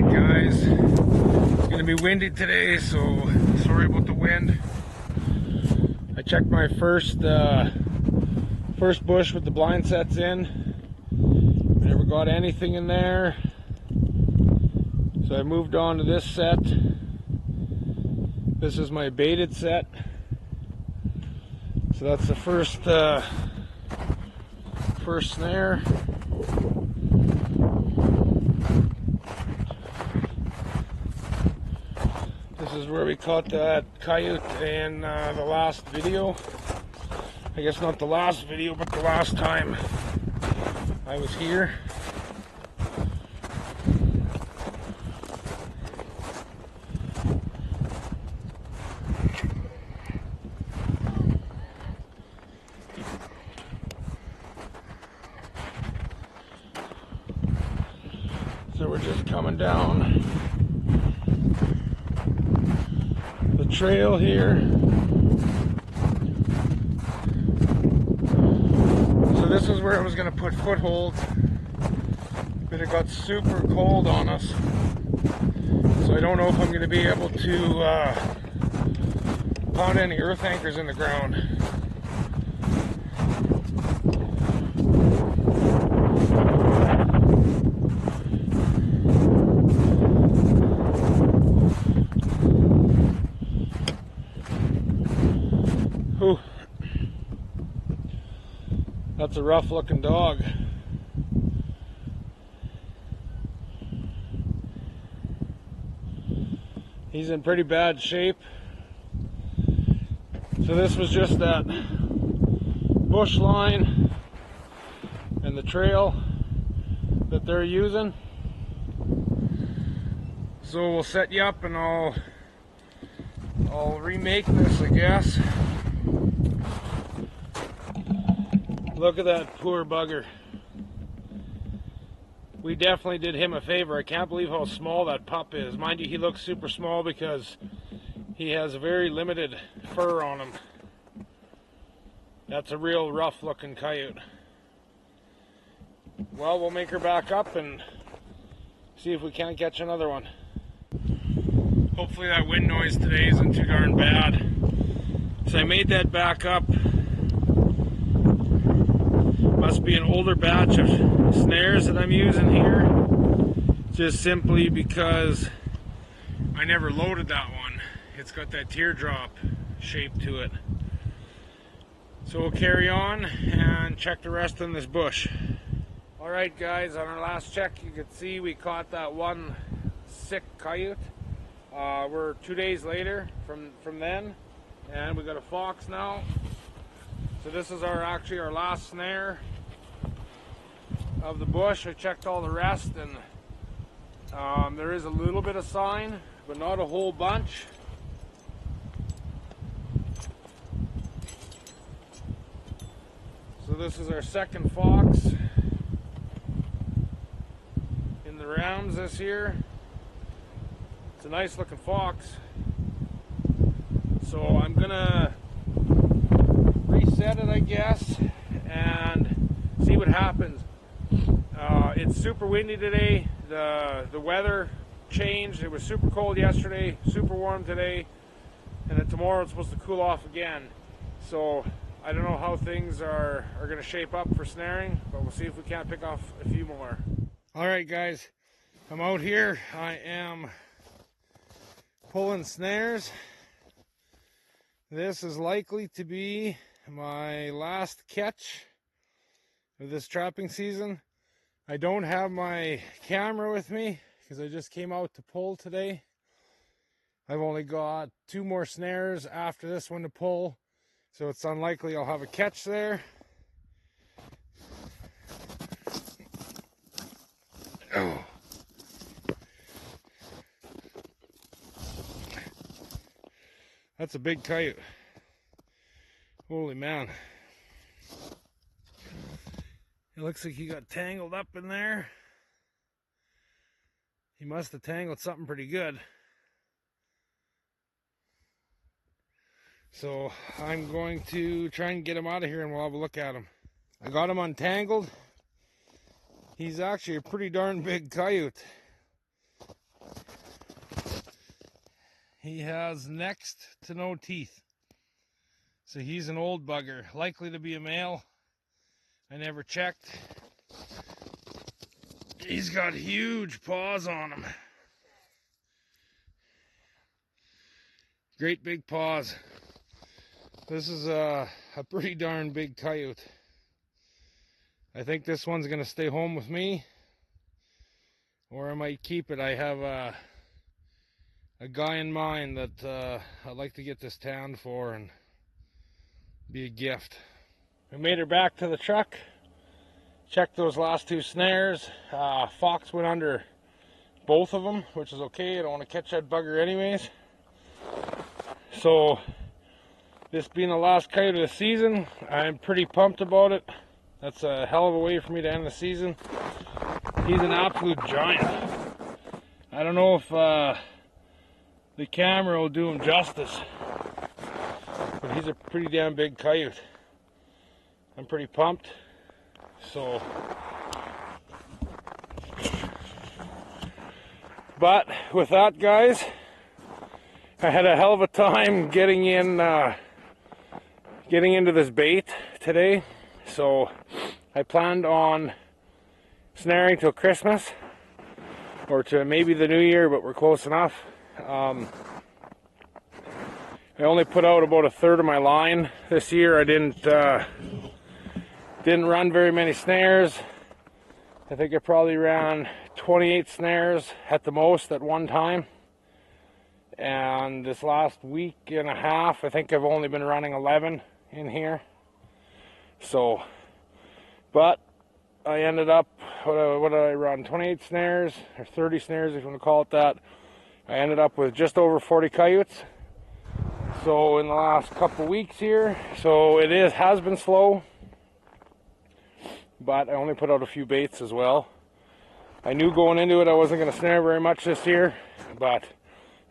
Alright guys, it's going to be windy today, so sorry about the wind. I checked my first bush with the blind sets in. I never got anything in there. So I moved on to this set. This is my baited set. So that's the first snare. This is where we caught that coyote in the last video. I guess not the last video, but the last time I was here. So we're just coming down the trail here. So this is where I was going to put footholds, but it got super cold on us. So I don't know if I'm going to be able to pound any earth anchors in the ground. Whew. That's a rough looking dog. He's in pretty bad shape. So this was just that bush line and the trail that they're using. So we'll set you up and I'll remake this, I guess. Look at that poor bugger. We definitely did him a favor. I can't believe how small that pup is. Mind you, he looks super small because he has a very limited fur on him. That's a real rough looking coyote. Well, we'll make her back up and see if we can't catch another one. Hopefully that wind noise today isn't too darn bad. So I made that back up. Must be an older batch of snares that I'm using here, just simply because I never loaded that one. It's got that teardrop shape to it. So we'll carry on and check the rest in this bush. Alright guys, on our last check you could see we caught that one sick coyote. We're 2 days later from then, and we got a fox now. So this is actually our last snare of the bush. I checked all the rest, and there is a little bit of sign, but not a whole bunch. So this is our second fox in the rounds this year. It's a nice looking fox. So I'm gonna reset it, I guess, and see what happens. It's super windy today. The weather changed. It was super cold yesterday, super warm today, and then tomorrow it's supposed to cool off again. So I don't know how things are going to shape up for snaring, but we'll see if we can't pick off a few more. Alright guys, I'm out here. I am pulling snares. This is likely to be my last catch of this trapping season. I don't have my camera with me because I just came out to pull today. I've only got 2 more snares after this one to pull, so it's unlikely I'll have a catch there. Oh. That's a big coyote. Holy man. It looks like he got tangled up in there. He must have tangled something pretty good. So I'm going to try and get him out of here and we'll have a look at him. I got him untangled. He's actually a pretty darn big coyote. He has next to no teeth. So he's an old bugger, likely to be a male. I never checked. He's got huge paws on him. Great big paws. This is a pretty darn big coyote. I think this one's gonna stay home with me, or I might keep it. I have a guy in mind that I'd like to get this tanned for and be a gift. We made her back to the truck. Checked those last two snares. Fox went under both of them, which is okay. I don't want to catch that bugger anyways. So this being the last coyote of the season, I'm pretty pumped about it. That's a hell of a way for me to end the season. He's an absolute giant. I don't know if the camera will do him justice, but he's a pretty damn big coyote. I'm pretty pumped. So, but with that, guys, I had a hell of a time getting into this bait today. So I planned on snaring till Christmas, or to maybe the New Year, but we're close enough. I only put out about a third of my line this year. I didn't run very many snares. I think I probably ran 28 snares at the most at one time. And this last week and a half, I think I've only been running 11 in here. So, but I ended up, what did I run? 28 snares, or 30 snares if you want to call it that. I ended up with just over 40 coyotes. So in the last couple weeks here, so it has been slow. But I only put out a few baits as well. I knew going into it I wasn't going to snare very much this year, but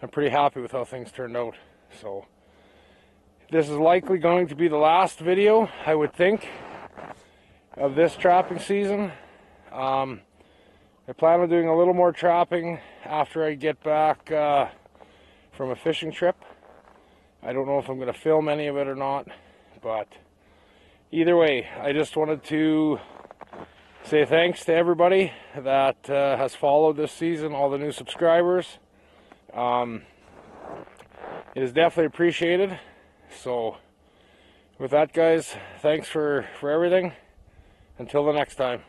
I'm pretty happy with how things turned out. So this is likely going to be the last video, I would think, of this trapping season. I plan on doing a little more trapping after I get back from a fishing trip. I don't know if I'm going to film any of it or not, but either way, I just wanted to say thanks to everybody that has followed this season, all the new subscribers. It is definitely appreciated. So with that, guys, thanks for everything. Until the next time.